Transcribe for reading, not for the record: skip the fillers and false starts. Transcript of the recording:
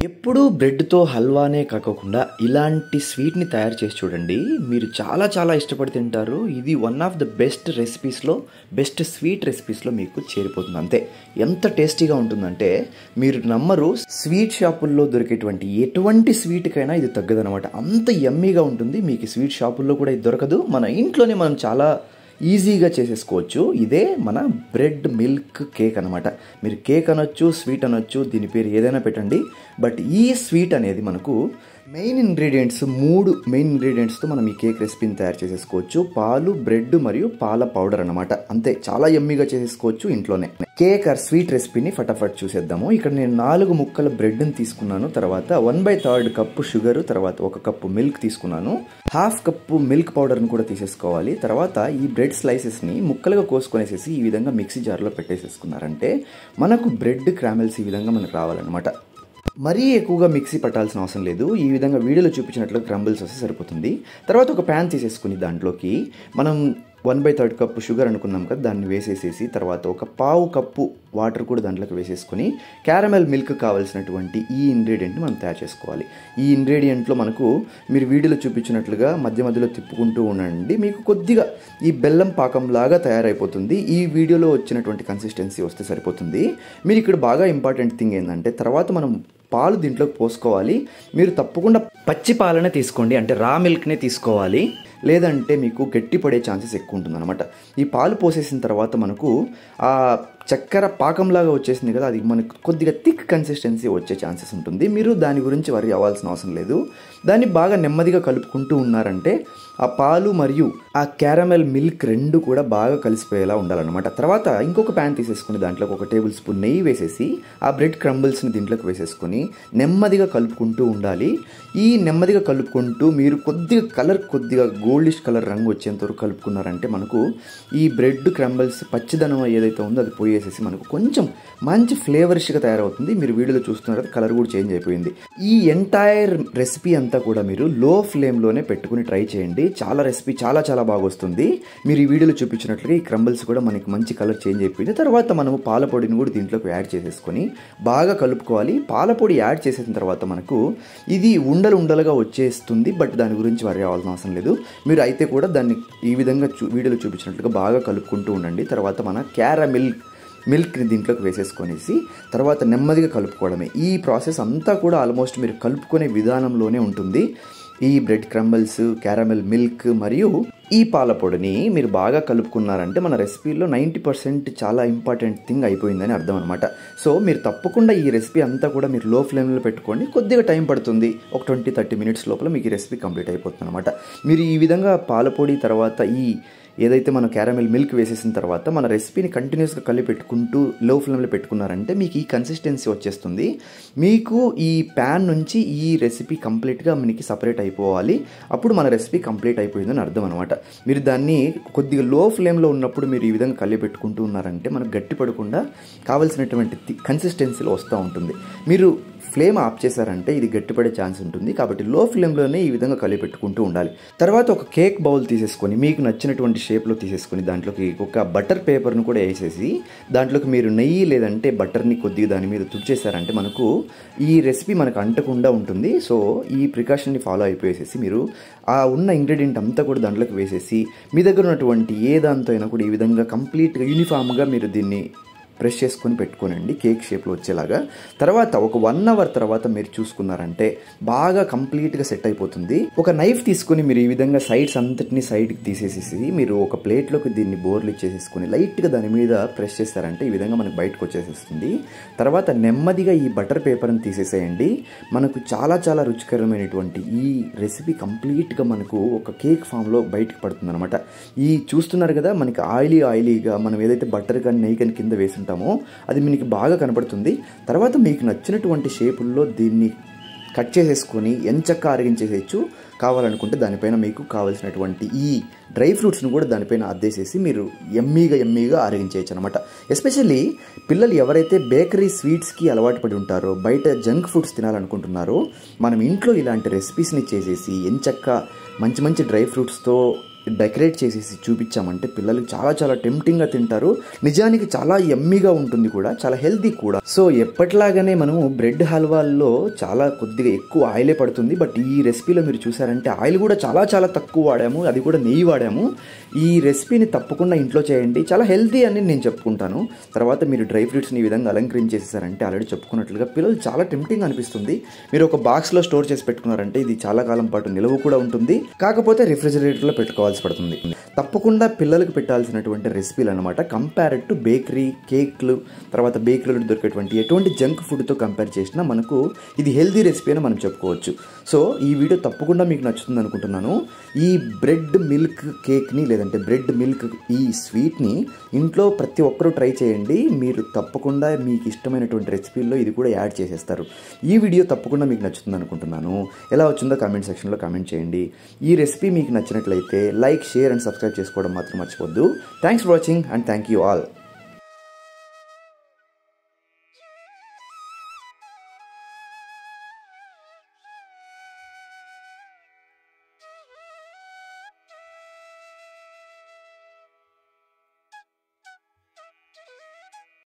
ఎప్పుడూ బ్రెడ్‌తో హల్వానే కాకోకుండా ఇలాంటి స్వీట్‌ని తయారు చేసి చూడండి. మీరు చాలా చాలా ఇష్టపడి తింటారు. ఇది వన్ ఆఫ్ ద బెస్ట్ రెసిపీస్‌లో, బెస్ట్ స్వీట్ రెసిపీస్‌లో మీకు చేరిపోతుంది అంతే. ఎంత టేస్టీగా ఉంటుందంటే మీరు నమ్మరు. స్వీట్ షాపుల్లో దొరికేటువంటి ఎటువంటి స్వీట్‌కైనా ఇది తగ్గదనమాట. అంత యమ్మీగా ఉంటుంది. మీకు స్వీట్ షాపుల్లో కూడా ఇది దొరకదు. మన ఇంట్లోనే మనం చాలా ఈజీగా చేసేసుకోవచ్చు. ఇదే మన బ్రెడ్ మిల్క్ కేక్ అనమాట. మీరు కేక్ అనొచ్చు, స్వీట్ అనొచ్చు, దీని పేరు ఏదైనా పెట్టండి. బట్ ఈ స్వీట్ అనేది మనకు మెయిన్ ఇంగ్రీడియంట్స్తో మనం ఈ కేక్ రెసిపీని తయారు చేసేసుకోవచ్చు. పాలు, బ్రెడ్ మరియు పాల పౌడర్ అనమాట. అంతే, చాలా యమ్మీగా చేసేసుకోవచ్చు ఇంట్లోనే. కేక్ ఆర్ స్వీట్ రెసిపీని ఫటాఫట్ చూసేద్దాము. ఇక్కడ నేను 4 ముక్కల బ్రెడ్ని తీసుకున్నాను. తర్వాత 1/3 కప్పు షుగర్, తర్వాత 1 కప్పు మిల్క్ తీసుకున్నాను. 1/2 కప్పు మిల్క్ పౌడర్ని కూడా తీసేసుకోవాలి. తర్వాత ఈ బ్రెడ్ స్లైసెస్ని ముక్కలుగా కోసుకొనేసేసి ఈ విధంగా మిక్సీ జార్లో పెట్టేసేసుకున్నారంటే మనకు బ్రెడ్ క్రామెల్స్ ఈ విధంగా మనకు రావాలన్నమాట. మరీ ఎక్కువగా మిక్సీ పట్టాల్సిన అవసరం లేదు. ఈ విధంగా వీడియోలో చూపించినట్లుగా క్రంబుల్స్ వస్తే సరిపోతుంది. తర్వాత ఒక ప్యాన్ తీసేసుకుని దాంట్లోకి మనం 1/3 కప్పు షుగర్ అనుకున్నాం కదా, దాన్ని వేసేసేసి తర్వాత 1/4 కప్పు వాటర్ కూడా దాంట్లోకి వేసేసుకొని క్యారమెల్ మిల్క్ కావాల్సినటువంటి ఈ ఇంగ్రీడియంట్ని మనం తయారు చేసుకోవాలి. ఈ ఇంగ్రీడియంట్లో మనకు మీరు వీడియోలో చూపించినట్లుగా మధ్య మధ్యలో తిప్పుకుంటూ ఉండండి. మీకు కొద్దిగా ఈ బెల్లం పాకంలాగా తయారైపోతుంది. ఈ వీడియోలో వచ్చినటువంటి కన్సిస్టెన్సీ వస్తే సరిపోతుంది. మీరు ఇక్కడ బాగా ఇంపార్టెంట్ థింగ్ ఏంటంటే తర్వాత మనం పాలు దీంట్లోకి పోసుకోవాలి. మీరు తప్పకుండా పచ్చి పాలనే తీసుకోండి, అంటే రా మిల్క్నే తీసుకోవాలి. లేదంటే మీకు గట్టి పడే ఛాన్సెస్ ఎక్కువ ఉంటుందన్నమాట. ఈ పాలు పోసేసిన తర్వాత మనకు ఆ చక్కెర పాకంలాగా వచ్చేసింది కదా, అది మనకు కొద్దిగా థిక్ కన్సిస్టెన్సీ వచ్చే ఛాన్సెస్ ఉంటుంది. మీరు దాని గురించి వరి అవ్వాల్సిన అవసరం లేదు. దాన్ని బాగా నెమ్మదిగా కలుపుకుంటూ ఉన్నారంటే ఆ పాలు మరియు ఆ క్యారమెల్ మిల్క్ రెండు కూడా బాగా కలిసిపోయేలా ఉండాలన్నమాట. తర్వాత ఇంకొక ప్యాన్ తీసేసుకుని దాంట్లోకి 1 టేబుల్ స్పూన్ నెయ్యి వేసేసి ఆ బ్రెడ్ క్రంబుల్స్ని దీంట్లోకి వేసేసుకొని నెమ్మదిగా కలుపుకుంటూ ఉండాలి. ఈ నెమ్మదిగా కలుపుకుంటూ మీరు కొద్దిగా గోల్డిష్ కలర్ రంగు వచ్చేంత వరకు కలుపుకున్నారంటే మనకు ఈ బ్రెడ్ క్రంబుల్స్ పచ్చిదనం ఏదైతే ఉందో అది పోయేసేసి మనకు కొంచెం మంచి ఫ్లేవరిష్గా తయారవుతుంది. మీరు వీడియోలో చూస్తున్నారు, కలర్ కూడా చేంజ్ అయిపోయింది. ఈ ఎంటైర్ రెసిపీ అంతా కూడా మీరు లో ఫ్లేమ్లోనే పెట్టుకుని ట్రై చేయండి. రెసిపీ చాలా చాలా బాగా వస్తుంది. మీరు ఈ వీడియోలో చూపించినట్లుగా ఈ క్రంబుల్స్ కూడా మనకి మంచి కలర్ చేంజ్ అయిపోయింది. తర్వాత మనము పాల పొడిని కూడా దీంట్లోకి యాడ్ చేసేసుకొని బాగా కలుపుకోవాలి. పాల పొడి యాడ్ చేసేసిన తర్వాత మనకు ఇది ఉండలుగా వచ్చేస్తుంది. బట్ దాని గురించి వరి అవ్వాల్సిన అవసరం లేదు. మీరు అయితే కూడా దాన్ని ఈ విధంగా వీడియోలో చూపించినట్లుగా బాగా కలుపుకుంటూ ఉండండి. తర్వాత మన క్యారమెల్ మిల్క్ని దీంట్లోకి వేసేసుకొనేసి తర్వాత నెమ్మదిగా కలుపుకోవడమే. ఈ ప్రాసెస్ అంతా కూడా ఆల్మోస్ట్ మీరు కలుపుకునే విధానంలోనే ఉంటుంది. ఈ బ్రెడ్ క్రంబుల్స్, క్యారమెల్ మిల్క్ మరియు ఈ పాల పొడిని మీరు బాగా కలుపుకున్నారంటే మన రెసిపీలో 90% చాలా ఇంపార్టెంట్ థింగ్ అయిపోయిందని అర్థం అనమాట. సో మీరు తప్పకుండా ఈ రెసిపీ అంతా కూడా మీరు లో ఫ్లేమ్లో పెట్టుకోండి. కొద్దిగా టైం పడుతుంది, ఒక 20-30 మినిట్స్ లోపల మీకు ఈ రెసిపీ కంప్లీట్ అయిపోతుంది అనమాట. మీరు ఈ విధంగా పాల పొడి తర్వాత ఈ ఏదైతే మనం క్యారమెల్ మిల్క్ వేసేసిన తర్వాత మన రెసిపీని కంటిన్యూస్గా కలిపి పెట్టుకుంటూ లో ఫ్లేమ్లో పెట్టుకున్నారంటే మీకు ఈ కన్సిస్టెన్సీ వచ్చేస్తుంది. మీకు ఈ ప్యాన్ నుంచి ఈ రెసిపీ కంప్లీట్గా మనకి సపరేట్ అయిపోవాలి. అప్పుడు మన రెసిపీ కంప్లీట్ అయిపోయిందని అర్థం అనమాట. మీరు దాన్ని కొద్దిగా లో ఫ్లేమ్లో ఉన్నప్పుడు మీరు ఈ విధంగా కలిపి పెట్టుకుంటూ ఉన్నారంటే మనకు గట్టి పడకుండా కావాల్సినటువంటి కన్సిస్టెన్సీలో వస్తూ ఉంటుంది. మీరు ఫ్లేమ్ ఆఫ్ చేశారంటే ఇది గట్టిపడే ఛాన్స్ ఉంటుంది. కాబట్టి లో ఫ్లేమ్లోనే ఈ విధంగా కలిపి పెట్టుకుంటూ ఉండాలి. తర్వాత ఒక కేక్ బౌల్ తీసేసుకొని మీకు నచ్చినటువంటి షేప్లో తీసేసుకొని దాంట్లోకి ఒక బటర్ పేపర్ను కూడా వేసేసి దాంట్లోకి మీరు నెయ్యి లేదంటే బటర్ని కొద్దిగా దాని మీద తుడిచేశారంటే మనకు ఈ రెసిపీ మనకు అంటకుండా ఉంటుంది. సో ఈ ప్రికాషన్ని ఫాలో అయిపోయేసేసి మీరు ఆ ఉన్న ఇంగ్రీడియంట్ అంతా కూడా దాంట్లోకి వేసేసి మీ దగ్గర ఉన్నటువంటి ఏ దాంతో అయినా కూడా ఈ విధంగా కంప్లీట్గా యూనిఫామ్గా మీరు దీన్ని ప్రెస్ చేసుకొని పెట్టుకోనండి కేక్ షేప్లో వచ్చేలాగా. తర్వాత ఒక 1 అవర్ తర్వాత మీరు చూసుకున్నారంటే బాగా కంప్లీట్గా సెట్ అయిపోతుంది. ఒక నైఫ్ తీసుకొని మీరు ఈ విధంగా సైడ్స్ అంతటిని సైడ్కి తీసేసేసి మీరు ఒక ప్లేట్లోకి దీన్ని బోర్లు ఇచ్చేసేసుకొని లైట్గా దాని మీద ప్రెస్ చేస్తారంటే ఈ విధంగా మనకు బయటకు వచ్చేసేస్తుంది. తర్వాత నెమ్మదిగా ఈ బటర్ పేపర్ని తీసేసేయండి. మనకు చాలా చాలా రుచికరమైనటువంటి ఈ రెసిపీ కంప్లీట్గా మనకు ఒక కేక్ ఫామ్లో బయటకు పడుతుంది అనమాట. ఈ చూస్తున్నారు కదా, మనకి ఆయిలీగా మనం ఏదైతే బటర్ కానీ నెయ్యి కానీ కింద వేసి అది మీకు బాగా కనపడుతుంది. తర్వాత మీకు నచ్చినటువంటి షేపుల్లో దీన్ని కట్ చేసేసుకొని ఎంచక్కా అరిగించేసేయచ్చు. కావాలనుకుంటే దానిపైన మీకు కావాల్సినటువంటి ఈ డ్రై ఫ్రూట్స్ను కూడా దానిపైన అద్దేసేసి మీరు యమ్మీగా అరిగించేయచ్చు అనమాట. ఎస్పెషల్లీ పిల్లలు ఎవరైతే బేకరీ స్వీట్స్కి అలవాటు పడి ఉంటారో, బయట జంక్ ఫుడ్స్ తినాలనుకుంటున్నారో, మనం ఇంట్లో ఇలాంటి రెసిపీస్ని చేసేసి ఎంచక్కా మంచి డ్రై ఫ్రూట్స్తో డెకరేట్ చేసేసి చూపించామంటే పిల్లలు చాలా చాలా టెంప్టింగ్గా తింటారు. నిజానికి చాలా యమ్మీగా ఉంటుంది కూడా, చాలా హెల్తీ కూడా. సో ఎప్పటిలాగానే మనము బ్రెడ్ హల్వాల్లో చాలా కొద్దిగా ఎక్కువ ఆయిలే పడుతుంది. బట్ ఈ రెసిపీలో మీరు చూసారంటే ఆయిల్ కూడా చాలా చాలా తక్కువ వాడాము, అది కూడా నెయ్యి వాడాము. ఈ రెసిపీని తప్పకుండా ఇంట్లో చేయండి, చాలా హెల్తీ అని నేను చెప్పుకుంటాను. తర్వాత మీరు డ్రై ఫ్రూట్స్ని ఈ విధంగా అలంకరించేసారంటే ఆల్రెడీ చెప్పుకున్నట్లుగా పిల్లలు చాలా టెంప్టింగ్ అనిపిస్తుంది. మీరు ఒక బాక్స్లో స్టోర్ చేసి పెట్టుకున్నారంటే ఇది చాలా కాలం పాటు నిలవ కూడా ఉంటుంది. కాకపోతే రిఫ్రిజిరేటర్లో పెట్టుకోవాల్సి పడుతుంది. తప్పకుండా పిల్లలకు పెట్టాల్సినటువంటి రెసిపీలు అనమాట. కంపేర్డ్ టు బేకరీ కేక్లు, తర్వాత బేకరీలో దొరికేటువంటి ఎటువంటి జంక్ ఫుడ్తో కంపేర్ చేసినా మనకు ఇది హెల్తీ రెసిపీ అని మనం చెప్పుకోవచ్చు. సో ఈ వీడియో తప్పకుండా మీకు నచ్చుతుంది అనుకుంటున్నాను. ఈ బ్రెడ్ మిల్క్ కేక్ని లేదంటే బ్రెడ్ మిల్క్ ఈ స్వీట్ని ఇంట్లో ప్రతి ఒక్కరూ ట్రై చేయండి. మీరు తప్పకుండా మీకు ఇష్టమైనటువంటి రెసిపీల్లో ఇది కూడా యాడ్ చేసేస్తారు. ఈ వీడియో తప్పకుండా మీకు నచ్చుతుంది అనుకుంటున్నాను. ఎలా వచ్చిందో కామెంట్ సెక్షన్లో కామెంట్ చేయండి. ఈ రెసిపీ మీకు నచ్చినట్లయితే లైక్, షేర్ అండ్ సబ్స్క్రైబ్ చేసుకోవడం మాత్రం మర్చిపోద్దు. Thanks for watching and thank you all.